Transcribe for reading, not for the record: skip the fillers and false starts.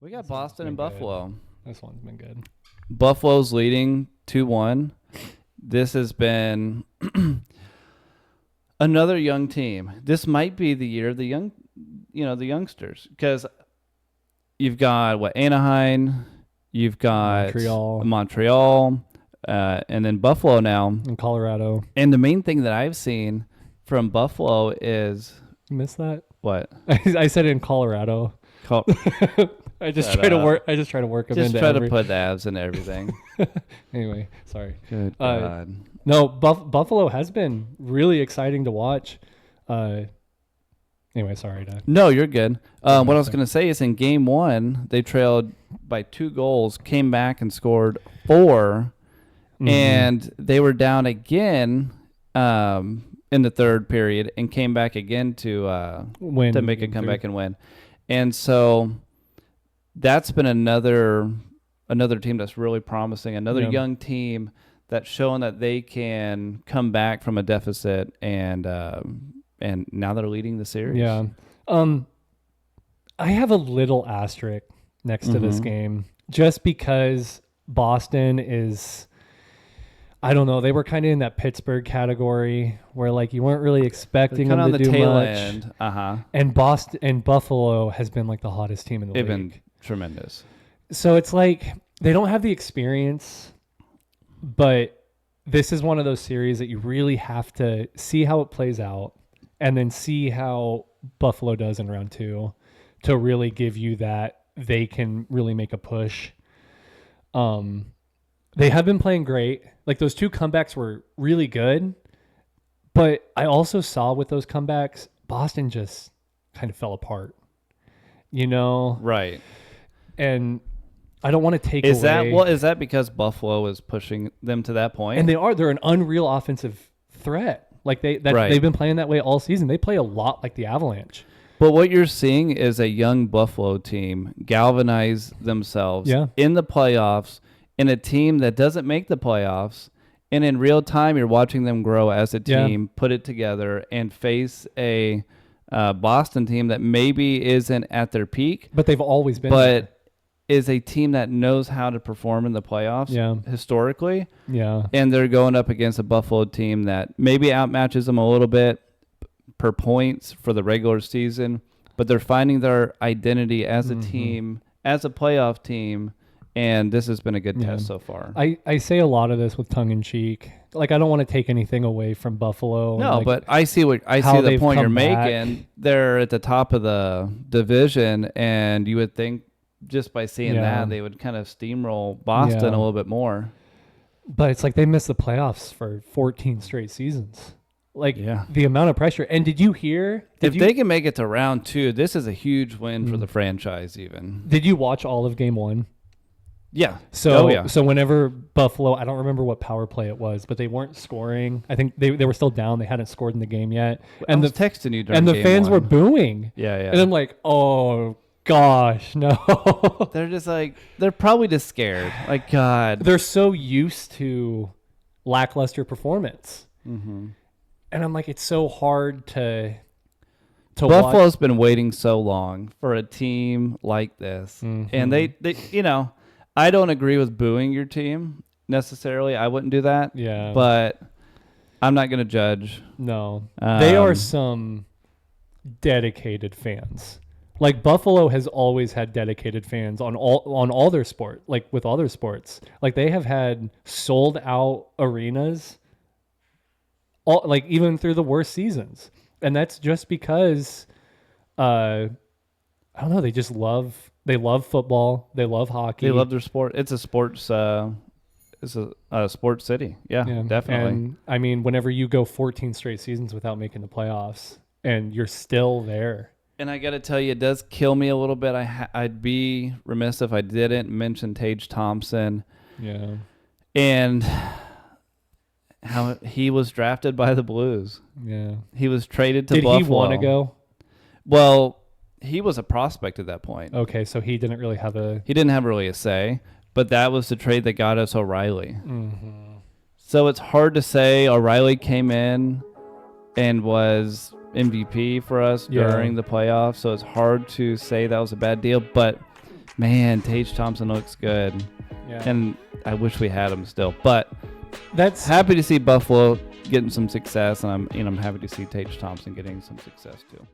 We got Boston and Buffalo. This one's been good. Buffalo's leading 2-1. This has been another young team. This might be the year of the the youngsters, because you've got Anaheim, you've got Montreal, and then Buffalo now, in Colorado. And the main thing that I've seen from Buffalo is you missed that. What? I said in Colorado. I just try to work them just into try to put the abs into everything. Anyway, sorry. Good God. No, Buffalo has been really exciting to watch. Anyway, sorry. No, you're good. What I was going to say is in game 1, they trailed by 2 goals, came back and scored 4, and they were down again in the third period and came back again to win, to make a comeback and win. And so that's been another team that's really promising, another young team that's showing that they can come back from a deficit, and now they're leading the series. Yeah. I have a little asterisk next to this game just because Boston is, I don't know, they were kind of in that Pittsburgh category where you weren't really expecting them to do much. End. And Boston and Buffalo has been the hottest team in the league. They've been tremendous. So it's they don't have the experience, but this is one of those series that you really have to see how it plays out and then see how Buffalo does in round 2 to really give you that they can really make a push. They have been playing great. Those 2 comebacks were really good, but I also saw with those comebacks, Boston just kind of fell apart, Right. And I don't want to take away. Is that because Buffalo is pushing them to that point? And they're an unreal offensive threat. They've been playing that way all season. They play a lot like the Avalanche. But what you're seeing is a young Buffalo team galvanize themselves in the playoffs, in a team that doesn't make the playoffs. And in real time, you're watching them grow as a team, put it together, and face a Boston team that maybe isn't at their peak. But they've always been there. Is a team that knows how to perform in the playoffs historically. Yeah. And they're going up against a Buffalo team that maybe outmatches them a little bit per points for the regular season, but they're finding their identity as a team, as a playoff team, and this has been a good test so far. I say a lot of this with tongue in cheek. I don't want to take anything away from Buffalo. No, but I see the point you're making. They're at the top of the division, and you would think just by seeing that, they would kind of steamroll Boston a little bit more. But it's they missed the playoffs for 14 straight seasons. The amount of pressure. And did you hear? If they can make it to round 2, this is a huge win for the franchise even. Did you watch all of game 1? Yeah. So whenever Buffalo, I don't remember what power play it was, but they weren't scoring. I think they were still down. They hadn't scored in the game yet. And I was texting you during and the game fans 1. were booing. Yeah. And I'm like, oh, gosh, no. They're just they're probably just scared. God. They're so used to lackluster performance. Mm-hmm. And I'm like, it's so hard to Buffalo's been waiting so long for a team like this. Mm-hmm. And they I don't agree with booing your team necessarily. I wouldn't do that. Yeah. But I'm not going to judge. No. They are some dedicated fans. Buffalo has always had dedicated fans on all their sport, with all their sports. They have had sold out arenas even through the worst seasons. And that's just because I don't know, they love football, they love hockey. They love their sport. It's a sports it's a sports city. Yeah, definitely. And I mean, whenever you go 14 straight seasons without making the playoffs and you're still there. And I got to tell you, it does kill me a little bit. I'd be remiss if I didn't mention Tage Thompson. Yeah. And how he was drafted by the Blues. Yeah. He was traded to Buffalo. Did he want to go? Well, he was a prospect at that point. Okay, so he didn't really have really a say, but that was the trade that got us O'Reilly. Mm-hmm. So it's hard to say. O'Reilly came in and was MVP for us during the playoffs, so it's hard to say that was a bad deal. But Man, Tage Thompson looks good. Yeah. And I wish we had him still. But That's happy to see Buffalo getting some success, and I'm happy to see Tage Thompson getting some success too.